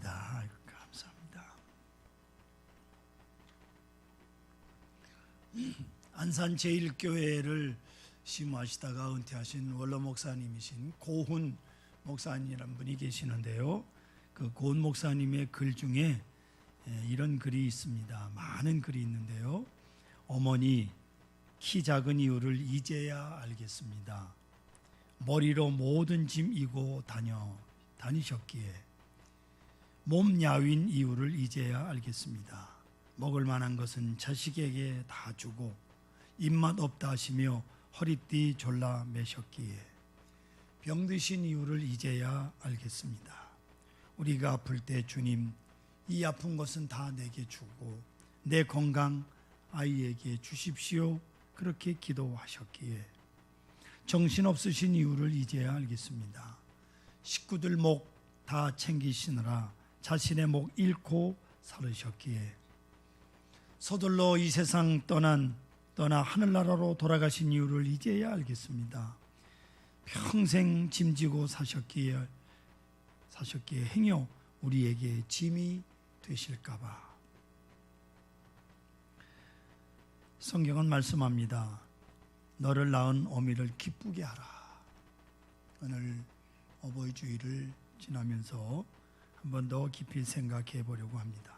아이고, 감사합니다. 안산 제일교회를 심호하시다가 은퇴하신 원로 목사님이신 고훈 목사님이라는 분이 계시는데요. 그 고훈 목사님의 글 중에 이런 글이 있습니다. 많은 글이 있는데요. 어머니, 키 작은 이유를 이제야 알겠습니다. 머리로 모든 짐 이고 다니셨기에 몸 야윈 이유를 이제야 알겠습니다. 먹을 만한 것은 자식에게 다 주고 입맛 없다 하시며 허리띠 졸라 매셨기에 병드신 이유를 이제야 알겠습니다. 우리가 아플 때 주님, 이 아픈 것은 다 내게 주고 내 건강 아이에게 주십시오. 그렇게 기도하셨기에 정신없으신 이유를 이제야 알겠습니다. 식구들 목 다 챙기시느라 자신의 목 잃고 살으셨기에 서둘러 이 세상 떠나 하늘나라로 돌아가신 이유를 이제야 알겠습니다. 평생 짐지고 사셨기에 행여 우리에게 짐이 되실까봐. 성경은 말씀합니다. 너를 낳은 어미를 기쁘게 하라. 오늘 어버이 주일을 지나면서 한 번 더 깊이 생각해 보려고 합니다.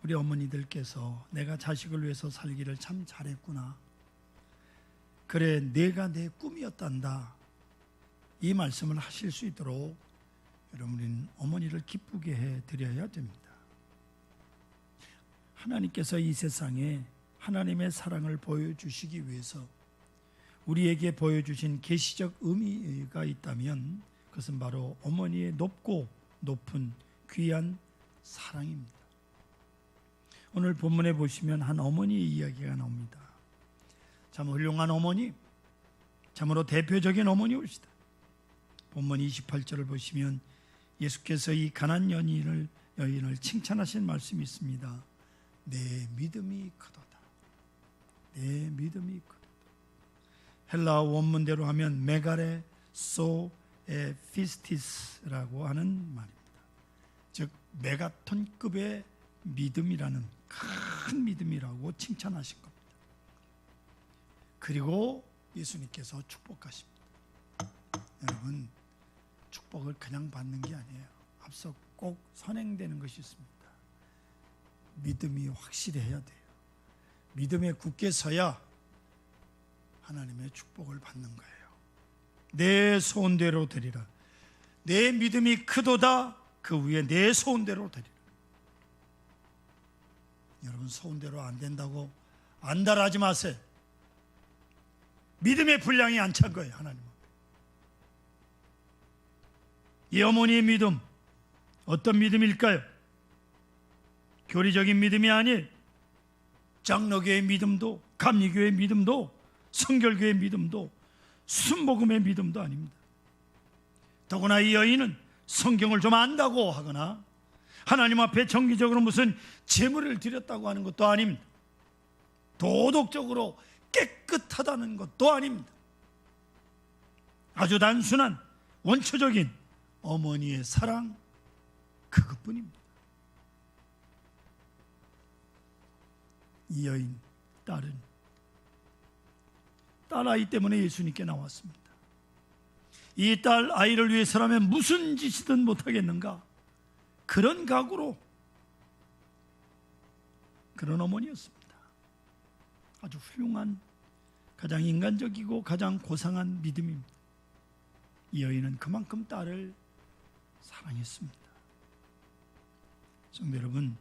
우리 어머니들께서 내가 자식을 위해서 살기를 참 잘했구나. 그래, 내가 내 꿈이었단다. 이 말씀을 하실 수 있도록 여러분은 어머니를 기쁘게 해 드려야 됩니다. 하나님께서 이 세상에 하나님의 사랑을 보여주시기 위해서 우리에게 보여주신 계시적 의미가 있다면 그것은 바로 어머니의 높은 귀한 사랑입니다. 오늘 본문에 보시면 한 어머니의 이야기가 나옵니다. 참 훌륭한 어머니, 참으로 대표적인 어머니이시다. 본문 28절을 보시면 예수께서 이 가난 여인을 칭찬하신 말씀이 있습니다. 내 믿음이 크도다. 내 믿음이 크도다. 헬라어 원문대로 하면 메가레 소 피스티스라고 하는 말입니다. 즉 메가톤급의 믿음이라는 큰 믿음이라고 칭찬하신 겁니다. 그리고 예수님께서 축복하십니다. 여러분, 축복을 그냥 받는 게 아니에요. 앞서 꼭 선행되는 것이 있습니다. 믿음이 확실해야 돼요. 믿음에 굳게 서야 하나님의 축복을 받는 거예요. 내 소원대로 되리라. 내 믿음이 크도다. 그 위에 내 소원대로 되리라. 여러분, 소원대로 안 된다고 안달하지 마세요. 믿음의 분량이 안 찬 거예요. 하나님은. 이 어머니의 믿음, 어떤 믿음일까요? 교리적인 믿음이 아니에요. 장로교의 믿음도, 감리교의 믿음도, 성결교의 믿음도, 순복음의 믿음도 아닙니다. 더구나 이 여인은 성경을 좀 안다고 하거나 하나님 앞에 정기적으로 무슨 제물을 드렸다고 하는 것도 아닙니다. 도덕적으로 깨끗하다는 것도 아닙니다. 아주 단순한 원초적인 어머니의 사랑, 그것뿐입니다. 이 여인 딸은 딸아이 때문에 예수님께 나왔습니다. 이 딸 아이를 위해서라면 무슨 짓이든 못하겠는가, 그런 각오로, 그런 어머니였습니다. 아주 훌륭한, 가장 인간적이고 가장 고상한 믿음입니다. 이 여인은 그만큼 딸을 사랑했습니다. 성도 여러분,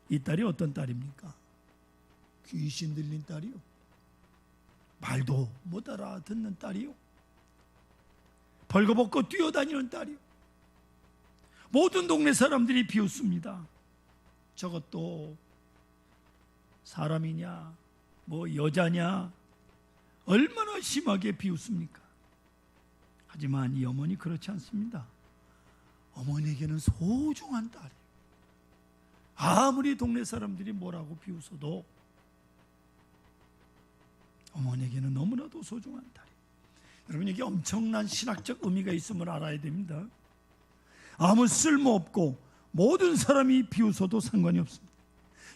이 딸이 어떤 딸입니까? 귀신 들린 딸이요, 말도 못 알아듣는 딸이요, 벌거벗고 뛰어다니는 딸이요, 모든 동네 사람들이 비웃습니다. 저것도 사람이냐, 뭐 여자냐, 얼마나 심하게 비웃습니까? 하지만 이 어머니 그렇지 않습니다. 어머니에게는 소중한 딸이에요. 아무리 동네 사람들이 뭐라고 비웃어도 어머니에게는 너무나도 소중한 딸이에요. 여러분, 이게 엄청난 신학적 의미가 있음을 알아야 됩니다. 아무 쓸모없고 모든 사람이 비웃어도 상관이 없습니다.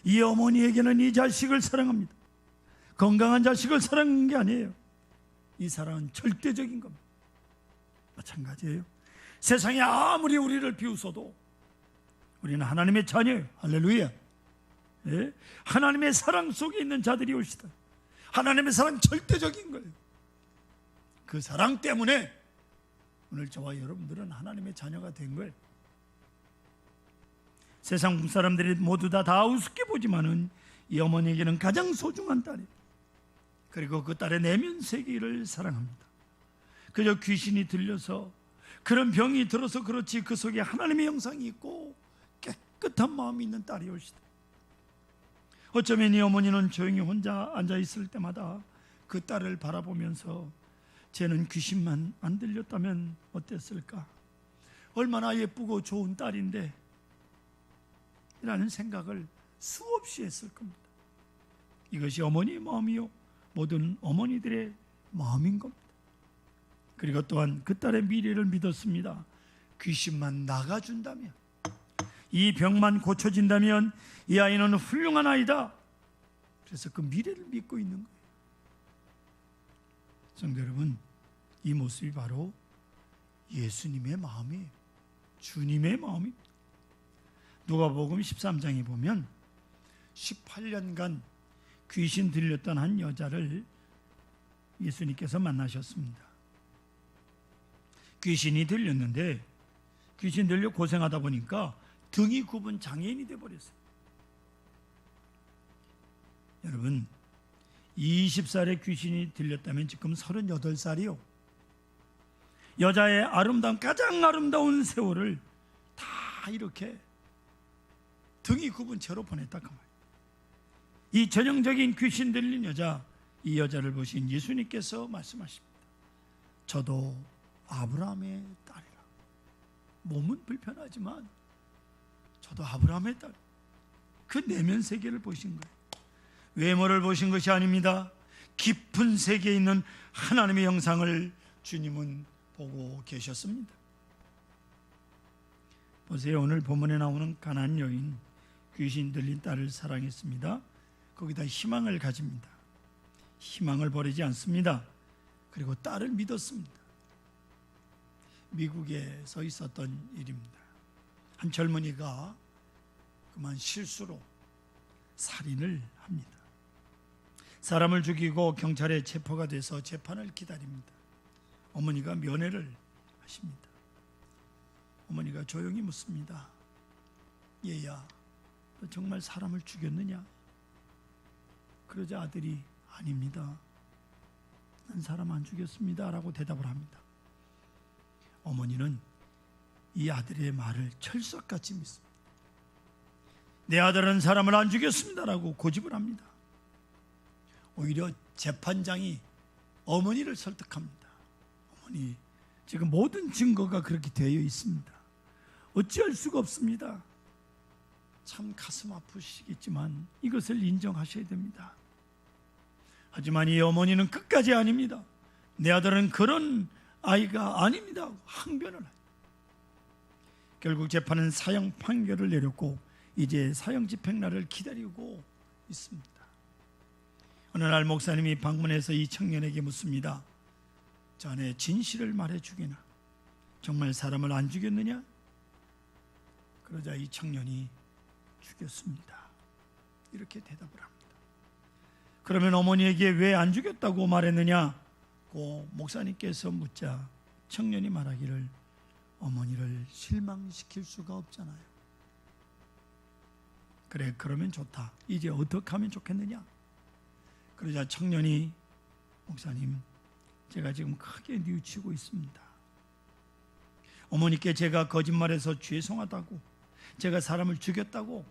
이 어머니에게는 이 자식을 사랑합니다. 건강한 자식을 사랑하는 게 아니에요. 이 사랑은 절대적인 겁니다. 마찬가지예요. 세상이 아무리 우리를 비웃어도 우리는 하나님의 자녀예요. 할렐루야. 예? 하나님의 사랑 속에 있는 자들이 올시다. 하나님의 사랑 절대적인 거예요. 그 사랑 때문에 오늘 저와 여러분들은 하나님의 자녀가 된 거예요. 세상 사람들이 모두 다 우습게 보지만은 이 어머니에게는 가장 소중한 딸이에요. 그리고 그 딸의 내면 세계를 사랑합니다. 그저 귀신이 들려서 그런 병이 들어서 그렇지 그 속에 하나님의 형상이 있고 깨끗한 마음이 있는 딸이 올시다. 어쩌면 이 어머니는 조용히 혼자 앉아있을 때마다 그 딸을 바라보면서 쟤는 귀신만 안 들렸다면 어땠을까? 얼마나 예쁘고 좋은 딸인데 라는 생각을 수없이 했을 겁니다. 이것이 어머니의 마음이요 모든 어머니들의 마음인 겁니다. 그리고 또한 그 딸의 미래를 믿었습니다. 귀신만 나가준다면, 이 병만 고쳐진다면 이 아이는 훌륭한 아이다. 그래서 그 미래를 믿고 있는 거예요. 성도 여러분, 이 모습이 바로 예수님의 마음이에요. 주님의 마음입니다. 누가복음 13장에 보면 18년간 귀신 들렸던 한 여자를 예수님께서 만나셨습니다. 귀신이 들렸는데 귀신 들려 고생하다 보니까 등이 굽은 장애인이 되어버렸어요. 여러분, 20살에 귀신이 들렸다면 지금 38살이요. 여자의 가장 아름다운 세월을 다 이렇게 등이 굽은 채로 보냈다 그 말이에요. 이 전형적인 귀신 들린 여자, 이 여자를 보신 예수님께서 말씀하십니다. 저도 아브라함의 딸이라. 몸은 불편하지만 저도 아브라함의 딸. 그 내면 세계를 보신 거예요. 외모를 보신 것이 아닙니다. 깊은 세계에 있는 하나님의 형상을 주님은 보고 계셨습니다. 보세요. 오늘 본문에 나오는 가나안 여인, 귀신 들린 딸을 사랑했습니다. 거기다 희망을 가집니다. 희망을 버리지 않습니다. 그리고 딸을 믿었습니다. 미국에서 있었던 일입니다. 한 젊은이가 그만 실수로 살인을 합니다. 사람을 죽이고 경찰에 체포가 돼서 재판을 기다립니다. 어머니가 면회를 하십니다. 어머니가 조용히 묻습니다. 얘야, 너 정말 사람을 죽였느냐? 그러자 아들이 아닙니다. 난 사람 안 죽였습니다 라고 대답을 합니다. 어머니는 이 아들의 말을 철석같이 믿습니다. 내 아들은 사람을 안 죽였습니다 라고 고집을 합니다. 오히려 재판장이 어머니를 설득합니다. 어머니, 지금 모든 증거가 그렇게 되어 있습니다. 어찌할 수가 없습니다. 참 가슴 아프시겠지만 이것을 인정하셔야 됩니다. 하지만 이 어머니는 끝까지 아닙니다. 내 아들은 그런 아이가 아닙니다. 항변을 해요. 결국 재판은 사형 판결을 내렸고 이제 사형 집행날을 기다리고 있습니다. 어느 날 목사님이 방문해서 이 청년에게 묻습니다. 자네 진실을 말해주기나? 정말 사람을 안 죽였느냐? 그러자 이 청년이 죽였습니다. 이렇게 대답을 합니다. 그러면 어머니에게 왜 안 죽였다고 말했느냐? 고 목사님께서 묻자 청년이 말하기를 어머니를 실망시킬 수가 없잖아요. 그래, 그러면 좋다. 이제 어떻게 하면 좋겠느냐? 그러자 청년이 목사님, 제가 지금 크게 뉘우치고 있습니다. 어머니께 제가 거짓말해서 죄송하다고, 제가 사람을 죽였다고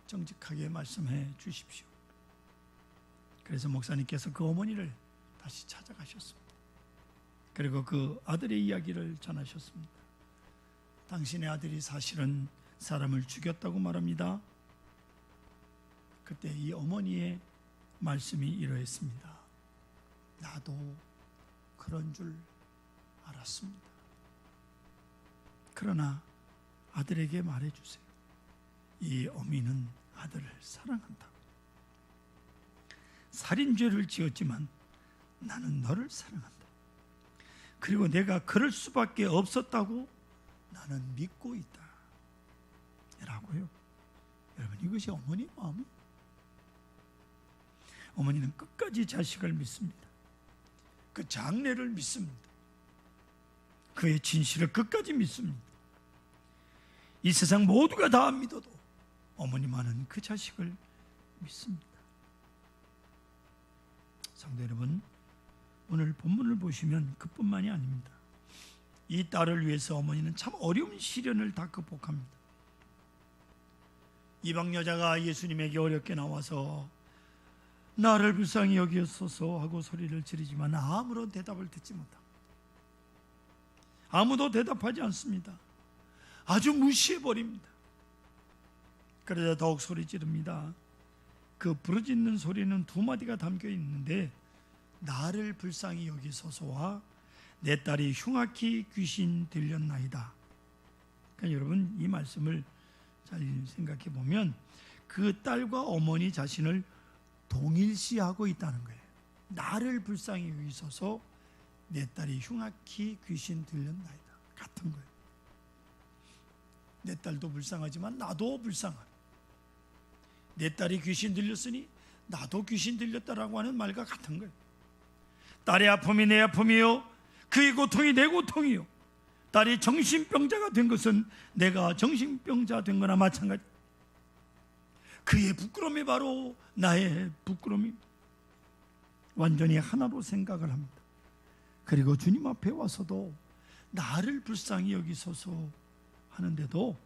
정직하게 말씀해 주십시오. 그래서 목사님께서 그 어머니를 다시 찾아가셨습니다. 그리고 그 아들의 이야기를 전하셨습니다. 당신의 아들이 사실은 사람을 죽였다고 말합니다. 그때 이 어머니의 말씀이 이러했습니다. 나도 그런 줄 알았습니다. 그러나 아들에게 말해주세요. 이 어미는 아들을 사랑한다. 살인죄를 지었지만 나는 너를 사랑한다. 그리고 내가 그럴 수밖에 없었다고 나는 믿고 있다 라고요. 여러분, 이것이 어머니의 마음입니다. 어머니는 끝까지 자식을 믿습니다. 그 장래를 믿습니다. 그의 진실을 끝까지 믿습니다. 이 세상 모두가 다 믿어도 어머니만은 그 자식을 믿습니다. 성도 여러분, 오늘 본문을 보시면 그뿐만이 아닙니다. 이 딸을 위해서 어머니는 참 어려운 시련을 다 극복합니다. 이방 여자가 예수님에게 어렵게 나와서 나를 불쌍히 여기소서 하고 소리를 지르지만 아무런 대답을 듣지 못합니다. 아무도 대답하지 않습니다. 아주 무시해버립니다. 그러자 더욱 소리 지릅니다. 그 부르짖는 소리는 두 마디가 담겨 있는데, 나를 불쌍히 여기소서와 내 딸이 흉악히 귀신 들렸나이다. 그러니까 여러분, 이 말씀을 잘 생각해 보면 그 딸과 어머니 자신을 동일시하고 있다는 거예요. 나를 불쌍히 여기소서, 내 딸이 흉악히 귀신 들렸나이다. 같은 거예요. 내 딸도 불쌍하지만 나도 불쌍한, 내 딸이 귀신 들렸으니 나도 귀신 들렸다라고 하는 말과 같은 거예요. 딸의 아픔이 내 아픔이요, 그의 고통이 내 고통이요, 딸이 정신병자가 된 것은 내가 정신병자 된 거나 마찬가지. 그의 부끄러움이 바로 나의 부끄러움입니다. 완전히 하나로 생각을 합니다. 그리고 주님 앞에 와서도 나를 불쌍히 여기소서 하는데도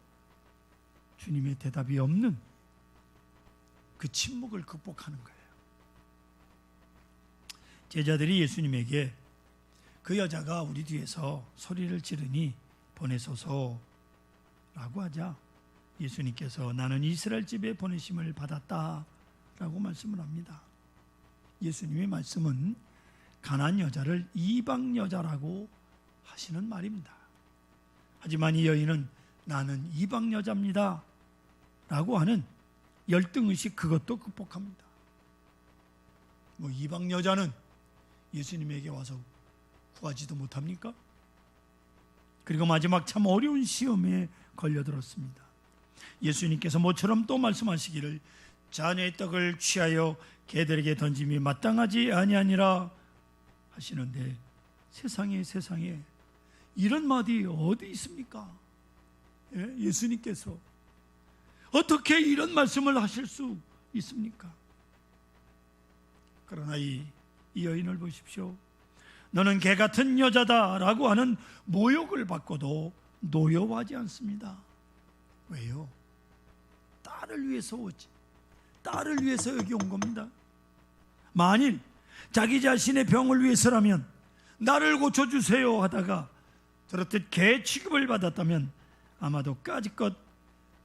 주님의 대답이 없는 그 침묵을 극복하는 거예요. 제자들이 예수님에게 그 여자가 우리 뒤에서 소리를 지르니 보내소서 라고 하자 예수님께서 나는 이스라엘 집에 보내심을 받았다 라고 말씀을 합니다. 예수님의 말씀은 가나안 여자를 이방 여자라고 하시는 말입니다. 하지만 이 여인은 나는 이방 여자입니다 라고 하는 열등의식, 그것도 극복합니다. 뭐 이방 여자는 예수님에게 와서 구하지도 못합니까? 그리고 마지막 참 어려운 시험에 걸려들었습니다. 예수님께서 모처럼 또 말씀하시기를 자녀의 떡을 취하여 개들에게 던짐이 마땅하지 아니하니라 하시는데, 세상에 이런 말이 어디 있습니까? 예수님께서 어떻게 이런 말씀을 하실 수 있습니까? 그러나 이 여인을 보십시오. 너는 개 같은 여자다 라고 하는 모욕을 받고도 노여워하지 않습니다. 왜요? 딸을 위해서 오지. 딸을 위해서 여기 온 겁니다. 만일 자기 자신의 병을 위해서라면 나를 고쳐주세요 하다가 저렇듯 개 취급을 받았다면 아마도 까짓것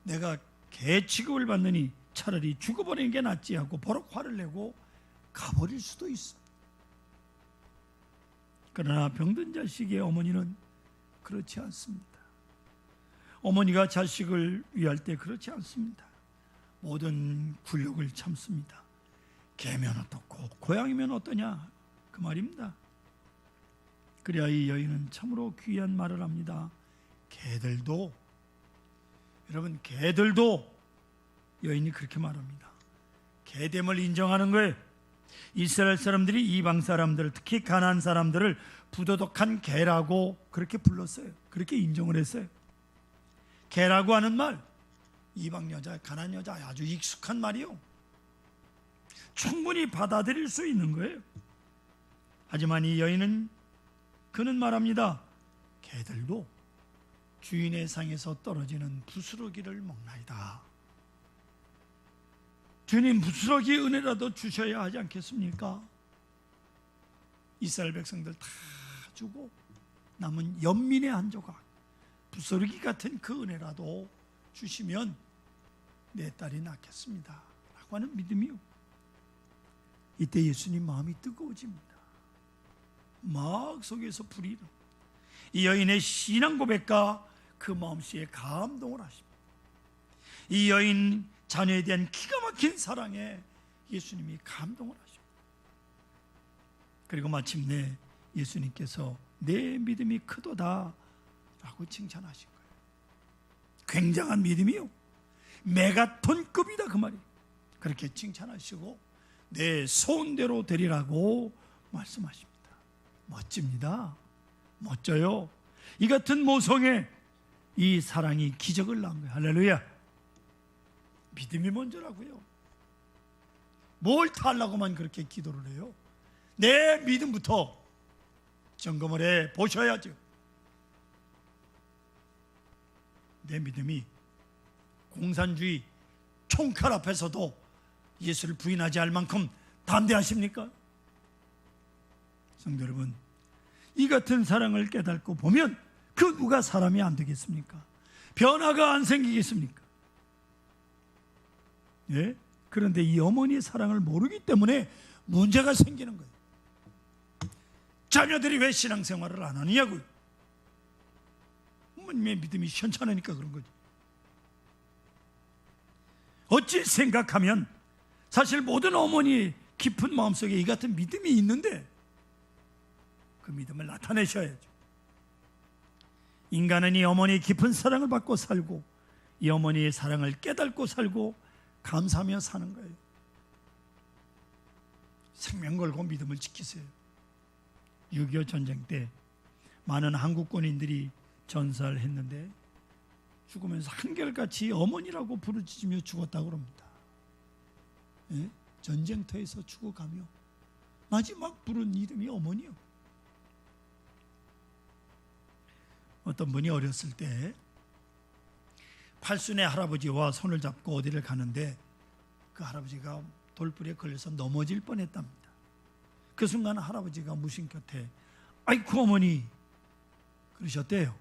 내가 개 취급을 받느니 차라리 죽어버리는 게 낫지 하고 버럭 화를 내고 가버릴 수도 있어. 그러나 병든 자식의 어머니는 그렇지 않습니다. 어머니가 자식을 위할 때 그렇지 않습니다. 모든 굴욕을 참습니다. 개면 어떻고 고양이면 어떠냐, 그 말입니다. 그래야 이 여인은 참으로 귀한 말을 합니다. 개들도, 여러분, 개들도, 여인이 그렇게 말합니다. 개됨을 인정하는 거예요. 이스라엘 사람들이 이방 사람들, 특히 가나안 사람들을 부도덕한 개라고 그렇게 불렀어요. 그렇게 인정을 했어요. 개라고 하는 말, 이방 여자, 가나안 여자 아주 익숙한 말이요. 충분히 받아들일 수 있는 거예요. 하지만 이 여인은, 그는 말합니다. 개들도 주인의 상에서 떨어지는 부스러기를 먹나이다. 주님, 부스러기 은혜라도 주셔야 하지 않겠습니까? 이스라엘 백성들 다 주고 남은 연민의 한 조각, 부스러기 같은 그 은혜라도 주시면 내 딸이 낫겠습니다 라고 하는 믿음이요. 이때 예수님 마음이 뜨거워집니다. 막 속에서 불이 일어납니다. 이 여인의 신앙 고백과 그 마음씨에 감동을 하십니다. 이 여인 자녀에 대한 기가 막힌 사랑에 예수님이 감동을 하십니다. 그리고 마침내 예수님께서 내 믿음이 크도다 라고 칭찬하신 거예요. 굉장한 믿음이요, 메가톤급이다 그 말이에요. 그렇게 칭찬하시고 내 소원대로 되리라고 말씀하십니다. 멋집니다. 멋져요. 이 같은 모성에 이 사랑이 기적을 낳은 거예요. 할렐루야. 믿음이 먼저라고요. 뭘 달라고만 그렇게 기도를 해요. 내 믿음부터 점검을 해 보셔야죠. 내 믿음이 공산주의 총칼 앞에서도 예수를 부인하지 않을 만큼 담대하십니까? 성도 여러분, 이 같은 사랑을 깨닫고 보면 그 누가 사람이 안 되겠습니까? 변화가 안 생기겠습니까? 예? 그런데 이 어머니의 사랑을 모르기 때문에 문제가 생기는 거예요. 자녀들이 왜 신앙생활을 안 하느냐고요. 어머님의 믿음이 현찮으니까 그런 거죠. 어찌 생각하면 사실 모든 어머니의 깊은 마음속에 이 같은 믿음이 있는데 그 믿음을 나타내셔야죠. 인간은 이 어머니의 깊은 사랑을 받고 살고 이 어머니의 사랑을 깨닫고 살고 감사하며 사는 거예요. 생명 걸고 믿음을 지키세요. 6.25 전쟁 때 많은 한국 군인들이 전사를 했는데 죽으면서 한결같이 어머니라고 부르짖으며 죽었다고 합니다. 예? 전쟁터에서 죽어가며 마지막 부른 이름이 어머니요. 어떤 분이 어렸을 때 팔순의 할아버지와 손을 잡고 어디를 가는데 그 할아버지가 돌불에 걸려서 넘어질 뻔했답니다. 그 순간 할아버지가 무심곁에 아이고 어머니 그러셨대요.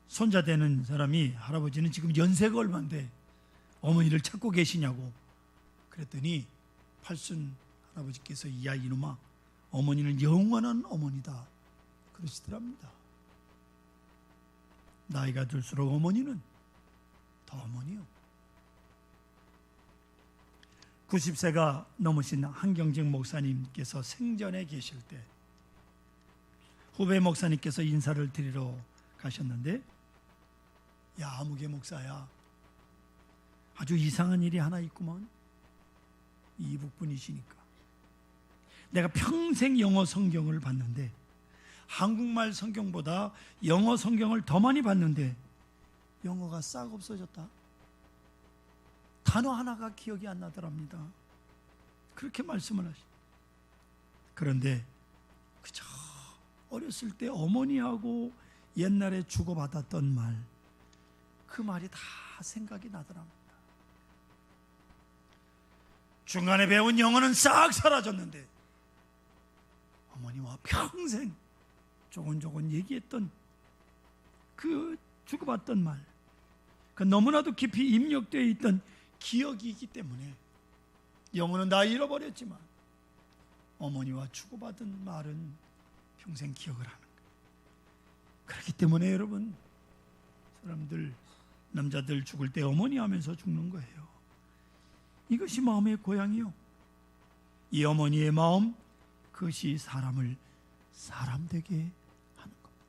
손자 되는 사람이 할아버지는 지금 연세가 얼마인데 어머니를 찾고 계시냐고 그랬더니 팔순 할아버지께서 야 이놈아 어머니는 영원한 어머니다 그러시더랍니다. 나이가 들수록 어머니는 더 어머니요. 90세가 넘으신 한경직 목사님께서 생전에 계실 때 후배 목사님께서 인사를 드리러 가셨는데 야 아무개 목사야 아주 이상한 일이 하나 있구먼. 이북분이시니까 내가 평생 영어 성경을 봤는데 한국말 성경보다 영어 성경을 더 많이 봤는데 영어가 싹 없어졌다. 단어 하나가 기억이 안 나더랍니다. 그렇게 말씀을 하시. 그런데 그저 어렸을 때 어머니하고 옛날에 주고받았던 말, 그 말이 다 생각이 나더랍니다. 중간에 배운 영어는 싹 사라졌는데 어머니와 평생 조곤조곤 얘기했던 그 주고받던 말, 그 너무나도 깊이 입력되어 있던 기억이 있기 때문에 영어는 다 잃어버렸지만 어머니와 주고받은 말은 평생 기억을 하는 거예요. 그렇기 때문에 여러분, 사람들 남자들 죽을 때 어머니 하면서 죽는 거예요. 이것이 마음의 고향이요. 이 어머니의 마음, 그것이 사람을 사람 되게 하는 겁니다.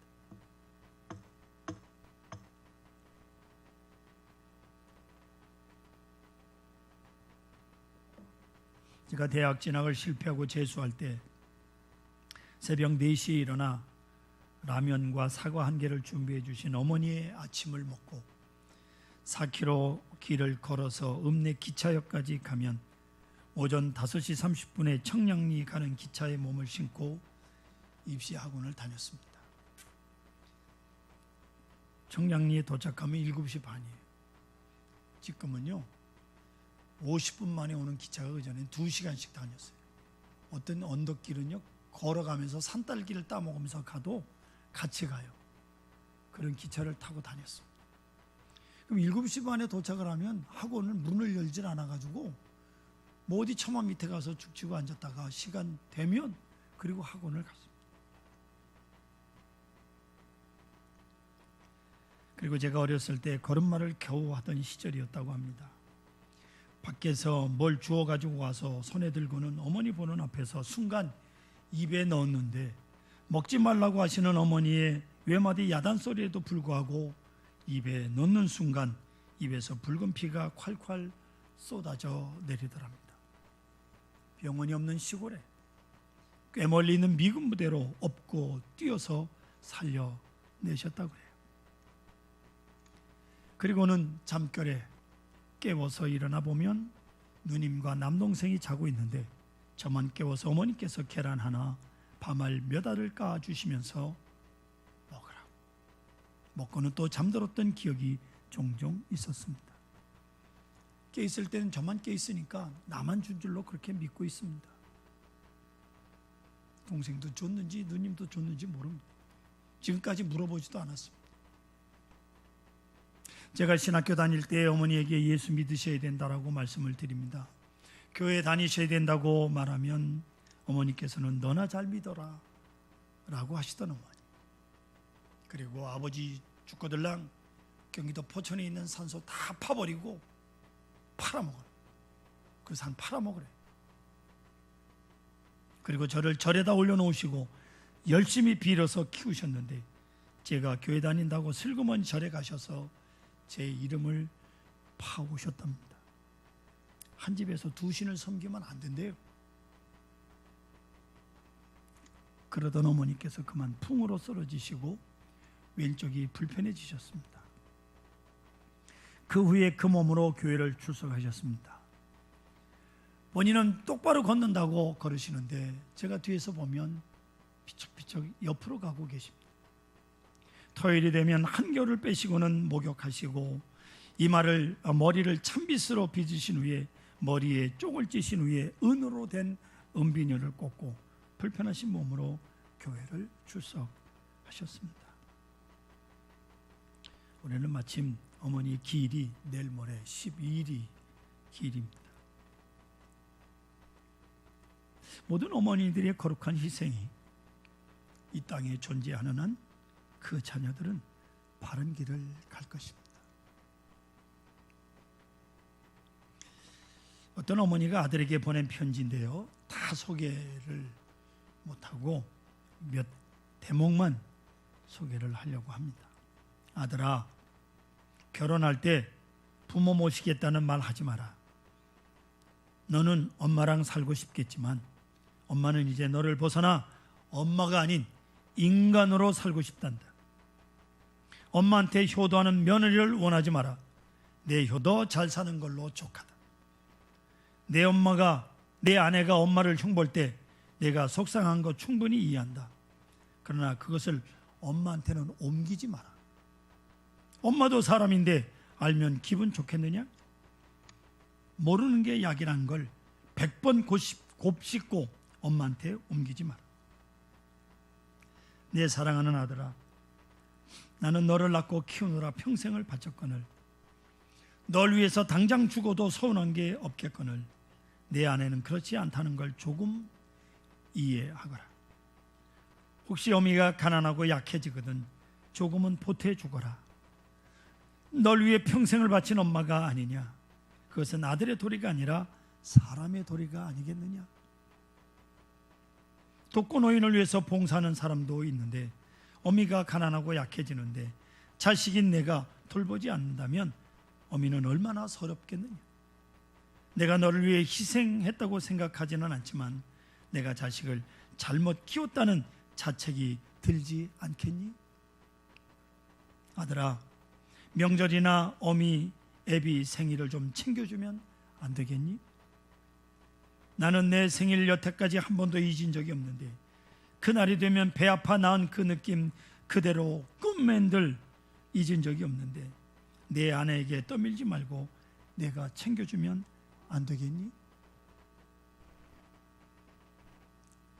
제가 대학 진학을 실패하고 재수할 때 새벽 4시에 일어나 라면과 사과 1개를 준비해 주신 어머니의 아침을 먹고 4km 길을 걸어서 읍내 기차역까지 가면 오전 5시 30분에 청량리 가는 기차에 몸을 싣고 입시학원을 다녔습니다. 청량리에 도착하면 7시 반이에요. 지금은요 50분 만에 오는 기차가 그전엔 2시간씩 다녔어요. 어떤 언덕길은요 걸어가면서 산딸기를 따먹으면서 가도 같이 가요. 그런 기차를 타고 다녔습니다. 그럼 7시 반에 도착을 하면 학원은 문을 열질 않아가지고 뭐 어디 처마 밑에 가서 죽치고 앉았다가 시간 되면 그리고 학원을 갔습니다. 그리고 제가 어렸을 때 걸음마를 겨우 하던 시절이었다고 합니다. 밖에서 뭘 주워 가지고 와서 손에 들고는 어머니 보는 앞에서 순간 입에 넣었는데 먹지 말라고 하시는 어머니의 외마디 야단 소리에도 불구하고 입에 넣는 순간 입에서 붉은 피가 콸콸 쏟아져 내리더랍니다. 병원이 없는 시골에 꽤 멀리 있는 미군 부대로 업고 뛰어서 살려내셨다고 해요. 그리고는 잠결에 깨워서 일어나 보면 누님과 남동생이 자고 있는데 저만 깨워서 어머니께서 계란 하나, 밤알 몇 알을 까주시면서 먹으라고. 먹고는 또 잠들었던 기억이 종종 있었습니다. 깨있을 때는 저만 깨있으니까 나만 준 줄로 그렇게 믿고 있습니다. 동생도 줬는지 누님도 줬는지 모릅니다. 지금까지 물어보지도 않았습니다. 제가 신학교 다닐 때 어머니에게 예수 믿으셔야 된다라고 말씀을 드립니다. 교회 다니셔야 된다고 말하면 어머니께서는 너나 잘 믿어라 라고 하시던 어머니. 그리고 아버지 죽거들랑 경기도 포천에 있는 산소 다 파버리고 팔아먹어라. 그 산 팔아먹으래. 그리고 저를 절에다 올려놓으시고 열심히 빌어서 키우셨는데 제가 교회 다닌다고 슬그머니 절에 가셔서 제 이름을 파오셨답니다. 한 집에서 두 신을 섬기면 안 된대요. 그러던 어머니께서 그만 풍으로 쓰러지시고 왼쪽이 불편해지셨습니다. 그 후에 그 몸으로 교회를 출석하셨습니다. 본인은 똑바로 걷는다고 걸으시는데 제가 뒤에서 보면 피척피척 옆으로 가고 계십니다. 토요일이 되면 한겨울을 빼시고는 목욕하시고 이마를 머리를 찬빗으로 빚으신 후에 머리에 쪽을 찌신 후에 은으로 된 은비녀를 꽂고 불편하신 몸으로 교회를 출석하셨습니다. 올해는 마침 어머니 기일이 내일 모레 12일이 기일입니다. 모든 어머니들의 거룩한 희생이 이 땅에 존재하는 한 그 자녀들은 바른 길을 갈 것입니다. 어떤 어머니가 아들에게 보낸 편지인데요, 다 소개를 못하고 몇 대목만 소개를 하려고 합니다. 아들아, 결혼할 때 부모 모시겠다는 말 하지 마라. 너는 엄마랑 살고 싶겠지만 엄마는 이제 너를 벗어나 엄마가 아닌 인간으로 살고 싶단다. 엄마한테 효도하는 며느리를 원하지 마라. 내 효도 잘 사는 걸로 족하다. 내 아내가 엄마를 흉볼 때 내가 속상한 거 충분히 이해한다. 그러나 그것을 엄마한테는 옮기지 마라. 엄마도 사람인데 알면 기분 좋겠느냐? 모르는 게 약이라는 걸 100번 곱씹고 엄마한테 옮기지 마라. 내 사랑하는 아들아, 나는 너를 낳고 키우느라 평생을 바쳤거늘 널 위해서 당장 죽어도 서운한 게 없겠거늘 내 아내는 그렇지 않다는 걸 조금 이해하거라. 혹시 어미가 가난하고 약해지거든 조금은 보태 주거라. 널 위해 평생을 바친 엄마가 아니냐? 그것은 아들의 도리가 아니라 사람의 도리가 아니겠느냐? 독거노인을 위해서 봉사하는 사람도 있는데 어미가 가난하고 약해지는데 자식인 내가 돌보지 않는다면 어미는 얼마나 서럽겠느냐? 내가 너를 위해 희생했다고 생각하지는 않지만 내가 자식을 잘못 키웠다는 자책이 들지 않겠니? 아들아, 명절이나 어미, 애비 생일을 좀 챙겨주면 안 되겠니? 나는 내 생일 여태까지 한 번도 잊은 적이 없는데 그날이 되면 배 아파 낳은 그 느낌 그대로 꿈맨들 잊은 적이 없는데 내 아내에게 떠밀지 말고 내가 챙겨주면 안 되겠니?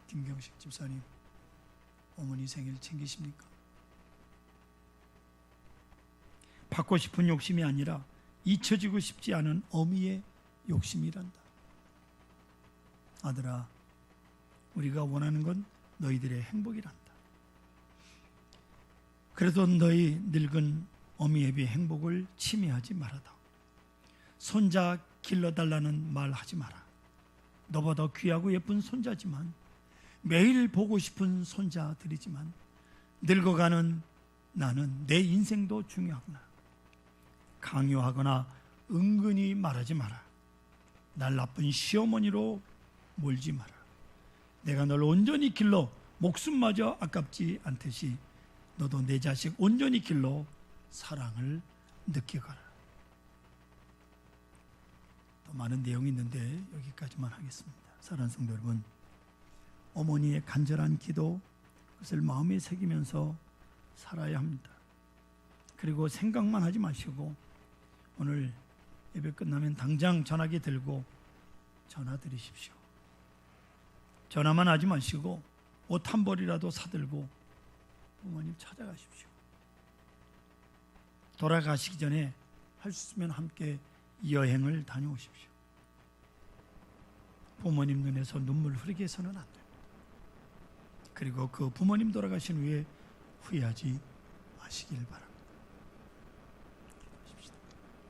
김경식 집사님, 어머니 생일 챙기십니까? 받고 싶은 욕심이 아니라 잊혀지고 싶지 않은 어미의 욕심이란다. 아들아, 우리가 원하는 건 너희들의 행복이란다. 그래도 너희 늙은 어미애비 행복을 침해하지 말아다. 손자 길러달라는 말 하지 마라. 너보다 귀하고 예쁜 손자지만, 매일 보고 싶은 손자들이지만, 늙어가는 나는 내 인생도 중요하구나. 강요하거나 은근히 말하지 마라. 날 나쁜 시어머니로 몰지 마라. 내가 널 온전히 길러 목숨마저 아깝지 않듯이 너도 내 자식 온전히 길러 사랑을 느껴가라. 더 많은 내용이 있는데 여기까지만 하겠습니다. 사랑하는 성도 여러분, 어머니의 간절한 기도, 그것을 마음에 새기면서 살아야 합니다. 그리고 생각만 하지 마시고 오늘 예배 끝나면 당장 전화기 들고 전화 드리십시오. 전화만 하지 마시고 옷 한 벌이라도 사들고 부모님 찾아가십시오. 돌아가시기 전에 할 수 있으면 함께 여행을 다녀오십시오. 부모님 눈에서 눈물 흐르게 해서는 안 됩니다. 그리고 그 부모님 돌아가신 후에 후회하지 마시길 바랍니다.